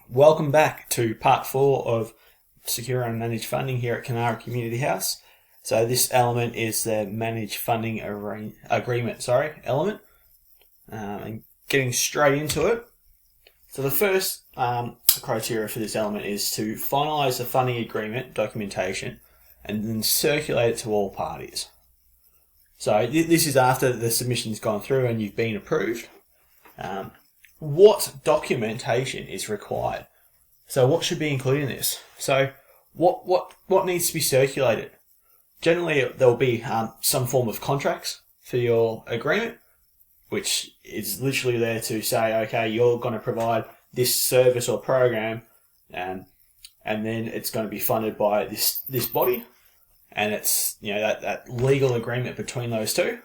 Welcome back to part 4 of Secure and Managed Funding here at Canara Community House. So this element is the Managed Funding Agreement element. And getting straight into it. So the first criteria for this element is to finalise the funding agreement documentation and then circulate it to all parties. So this is after the submission's gone through and you've been approved. What documentation is required? So what should be included in this? So what needs to be circulated? Generally, there'll be some form of contracts for your agreement, which is literally there to say, okay, you're going to provide this service or program, and then it's going to be funded by this body, and it's that legal agreement between those two.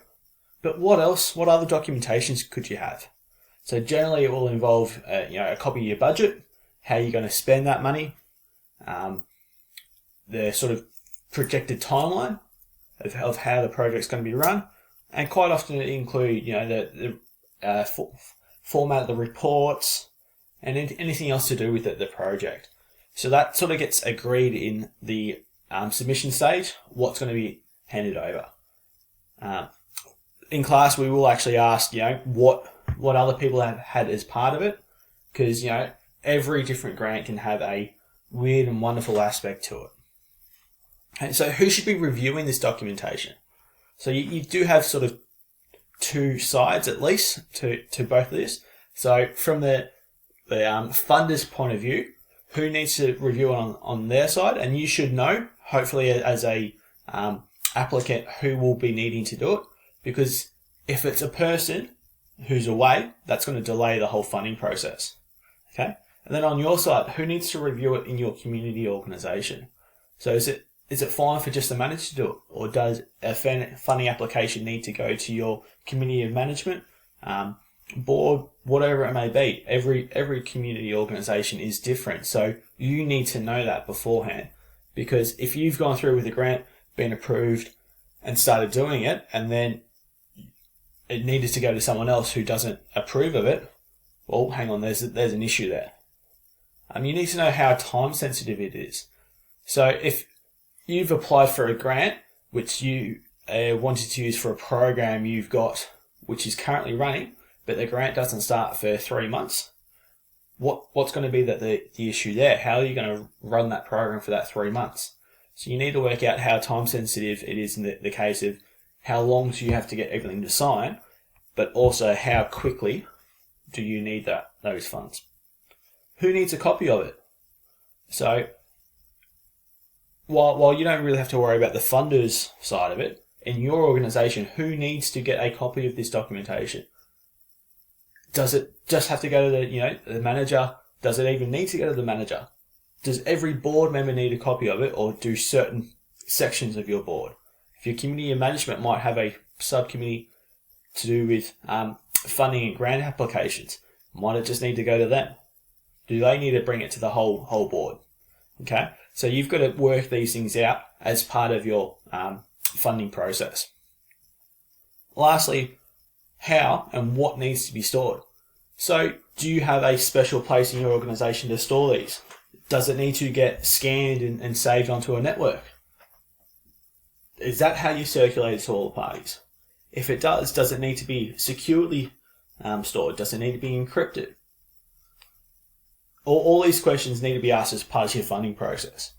But what else? What other documentations could you have? So generally, it will involve a copy of your budget, how you're going to spend that money, the sort of projected timeline of how the project's going to be run, and quite often it include the format of the reports and anything else to do with the project. So that sort of gets agreed in the submission stage, what's going to be handed over. In class, we will actually ask what other people have had as part of it, because every different grant can have a weird and wonderful aspect to it. Okay, so who should be reviewing this documentation? So you do have sort of two sides at least to both of this. So from the funder's point of view, who needs to review it on their side, and you should know, hopefully as a applicant, who will be needing to do it, because if it's a person who's away, that's going to delay the whole funding process. Okay? And then on your side, who needs to review it in your community organisation? So is it fine for just the manager to do it, or does a funding application need to go to your committee of management, board, whatever it may be? Every community organisation is different, so you need to know that beforehand, because if you've gone through with a grant, been approved, and started doing it, and then it needed to go to someone else who doesn't approve of it, well, hang on, there's an issue there. You need to know how time sensitive it is. So if you've applied for a grant which you wanted to use for a program you've got which is currently running, but the grant doesn't start for 3 months, what's going to be the issue there? How are you going to run that program for that 3 months? So you need to work out how time sensitive it is in the case of how long do you have to get everything to sign, but also how quickly do you need those funds? Who needs a copy of it? So while you don't really have to worry about the funders side of it, in your organisation, who needs to get a copy of this documentation? Does it just have to go to the manager? Does it even need to go to the manager? Does every board member need a copy of it, or do certain sections of your board? If your community of management might have a subcommittee to do with funding and grant applications, might it just need to go to them? Do they need to bring it to the whole board? Okay, so you've got to work these things out as part of your funding process. Lastly, how and what needs to be stored. So do you have a special place in your organisation to store these? Does it need to get scanned and saved onto a network? Is that how you circulate it to all the parties? If it does it need to be securely stored? Does it need to be encrypted? All these questions need to be asked as part of your funding process.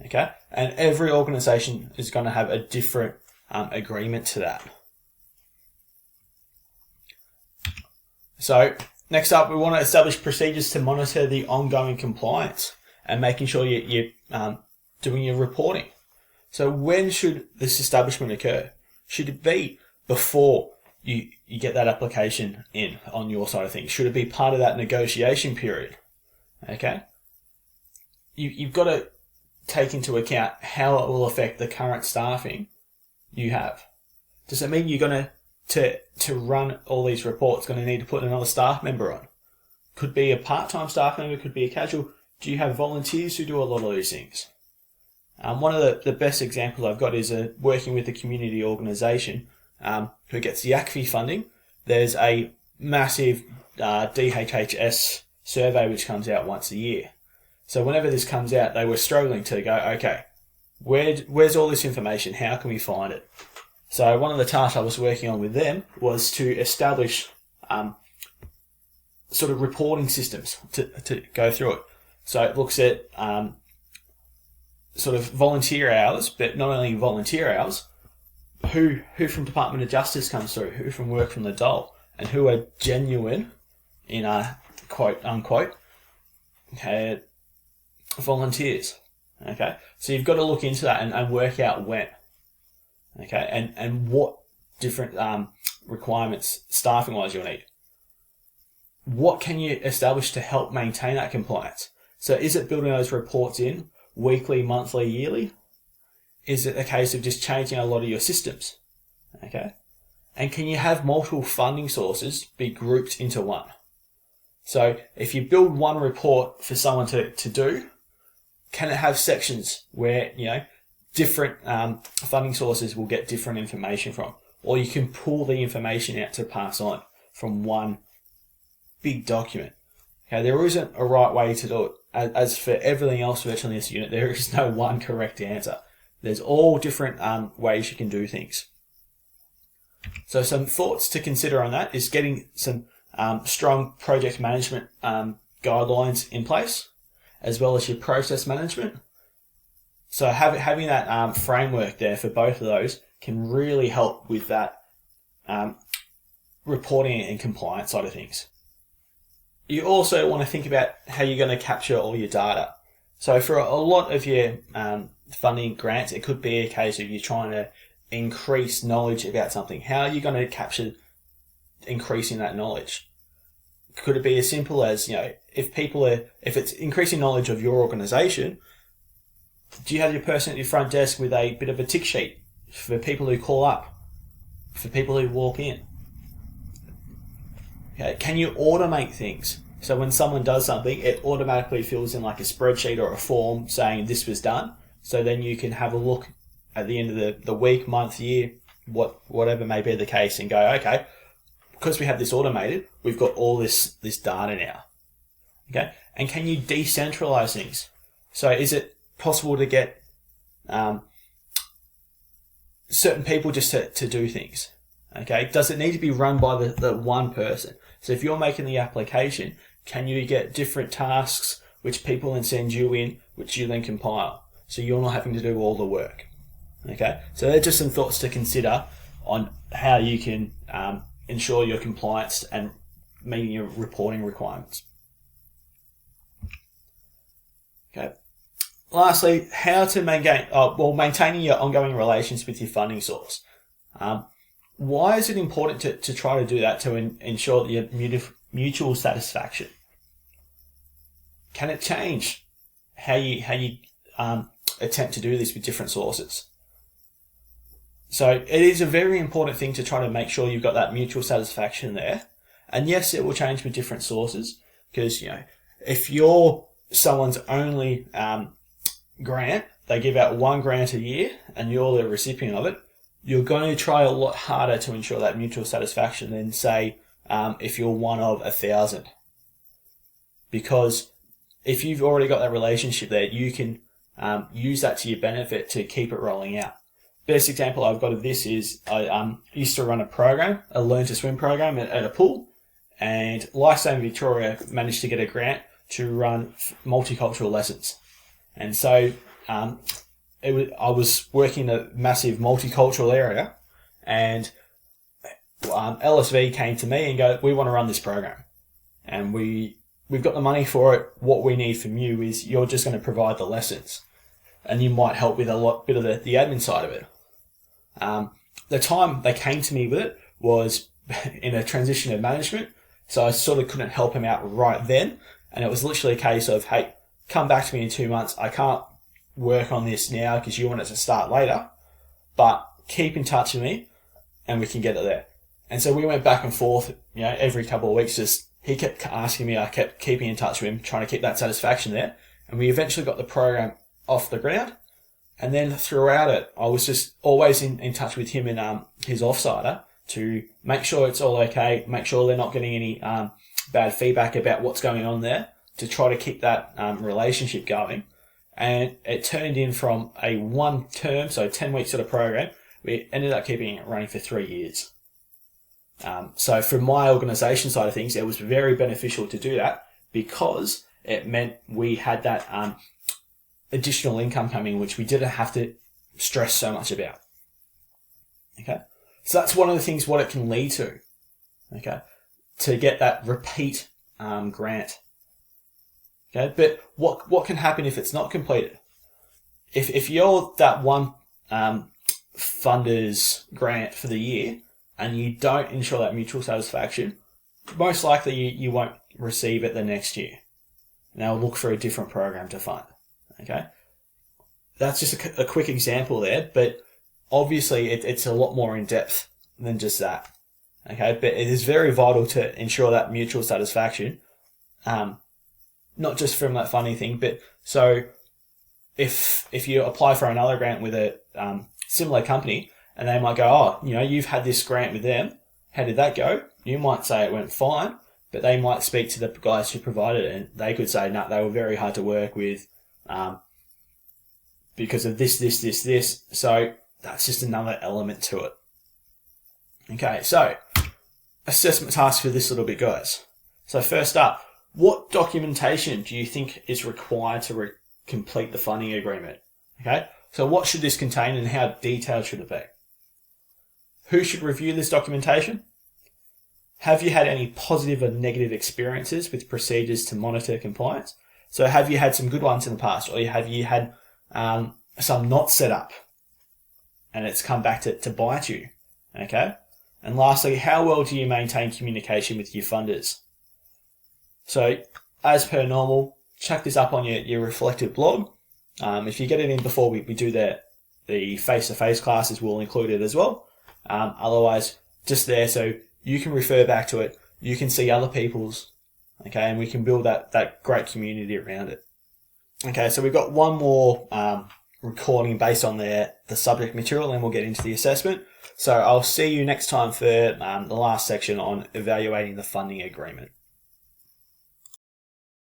Okay? And every organisation is going to have a different agreement to that. So next up, we want to establish procedures to monitor the ongoing compliance and making sure you're doing your reporting. So when should this establishment occur? Should it be before you get that application in on your side of things? Should it be part of that negotiation period? Okay? You've got to take into account how it will affect the current staffing you have. Does it mean you're going to run all these reports, going to need to put another staff member on? Could be a part-time staff member, could be a casual. Do you have volunteers who do a lot of those things? One of the best examples I've got is working with a community organisation who gets the ACFI funding. There's a massive DHHS survey which comes out once a year. So whenever this comes out, they were struggling to go, okay, where's all this information? How can we find it? So one of the tasks I was working on with them was to establish sort of reporting systems to go through it. So it looks at sort of volunteer hours, but not only volunteer hours, who from Department of Justice comes through, who from work from the dole, and who are genuine, in a quote unquote, volunteers. Okay, so you've got to look into that and work out when. Okay, and what different requirements staffing wise you'll need. What can you establish to help maintain that compliance? So is it building those reports in weekly, monthly, yearly? Is it a case of just changing a lot of your systems? Okay. And can you have multiple funding sources be grouped into one? So if you build one report for someone to do, can it have sections where, different funding sources will get different information from? Or you can pull the information out to pass on from one big document. Okay, there isn't a right way to do it. As for everything else virtually in this unit, there is no one correct answer. There's all different ways you can do things. So some thoughts to consider on that is getting some strong project management guidelines in place, as well as your process management. So having that framework there for both of those can really help with that reporting and compliance side of things. You also want to think about how you're going to capture all your data. So for a lot of your funding grants, it could be a case of you trying to increase knowledge about something. How are you going to capture increasing that knowledge? Could it be as simple as, if it's increasing knowledge of your organization, do you have your person at your front desk with a bit of a tick sheet for people who call up, for people who walk in? Okay, can you automate things? So when someone does something, it automatically fills in like a spreadsheet or a form saying this was done. So then you can have a look at the end of the week, month, year, whatever may be the case, and go, okay, because we have this automated, we've got all this data now. Okay, and can you decentralize things? So is it possible to get certain people just to do things? Okay, does it need to be run by the one person? So if you're making the application, can you get different tasks which people then send you in, which you then compile? So you're not having to do all the work. Okay, so they're just some thoughts to consider on how you can ensure your compliance and meeting your reporting requirements. Okay. Lastly, how to maintaining your ongoing relations with your funding source. Why is it important to try to do that to ensure that you have mutual satisfaction? Can it change how you attempt to do this with different sources? So it is a very important thing to try to make sure you've got that mutual satisfaction there. And yes, it will change with different sources, because if you're someone's only grant, they give out one grant a year and you're the recipient of it, you're going to try a lot harder to ensure that mutual satisfaction than, say, if you're one of 1,000. Because if you've already got that relationship there, you can use that to your benefit to keep it rolling out. Best example I've got of this is I used to run a program, a Learn to Swim program at a pool, and Lifesaving Victoria managed to get a grant to run multicultural lessons. And so I was working in a massive multicultural area, and LSV came to me and go, we want to run this program, and we've got the money for it. What we need from you is you're just going to provide the lessons, and you might help with a bit of the admin side of it. The time they came to me with it was in a transition of management, so I sort of couldn't help him out right then, and it was literally a case of, hey, come back to me in 2 months. I can't work on this now because you want it to start later, but keep in touch with me and we can get it there. And so we went back and forth, every couple of weeks. Just he kept asking me, I kept keeping in touch with him, trying to keep that satisfaction there, and we eventually got the program off the ground. And then throughout it, I was just always in touch with him and his offsider to make sure it's all okay, make sure they're not getting any bad feedback about what's going on there to try to keep that relationship going. And it turned in from a 1 term, so 10-week sort of program, we ended up keeping it running for 3 years. So from my organisation side of things, it was very beneficial to do that because it meant we had that additional income coming, which we didn't have to stress so much about. Okay, so that's one of the things what it can lead to. Okay, to get that repeat grant. Okay, but what can happen if it's not completed? If you're that one funder's grant for the year and you don't ensure that mutual satisfaction, most likely you won't receive it the next year. And they'll look for a different program to fund. Okay, that's just a quick example there, but obviously it's a lot more in depth than just that. Okay, but it is very vital to ensure that mutual satisfaction, not just from that funding thing, but so if you apply for another grant with a similar company and they might go, oh, you've had this grant with them, how did that go? You might say it went fine, but they might speak to the guys who provided it and they could say, no, they were very hard to work with because of this. So that's just another element to it. Okay, so assessment task for this little bit, guys. So first up, what documentation do you think is required to complete the funding agreement? Okay, so what should this contain and how detailed should it be? Who should review this documentation? Have you had any positive or negative experiences with procedures to monitor compliance? So have you had some good ones in the past, or have you had some not set up and it's come back to bite you? Okay, and lastly, how well do you maintain communication with your funders? So, as per normal, chuck this up on your reflective blog. If you get it in before we do the face-to-face classes, we'll include it as well. Otherwise, just there so you can refer back to it, you can see other people's, okay, and we can build that great community around it. Okay, so we've got one more recording based on the subject material, and we'll get into the assessment. So I'll see you next time for the last section on evaluating the funding agreement.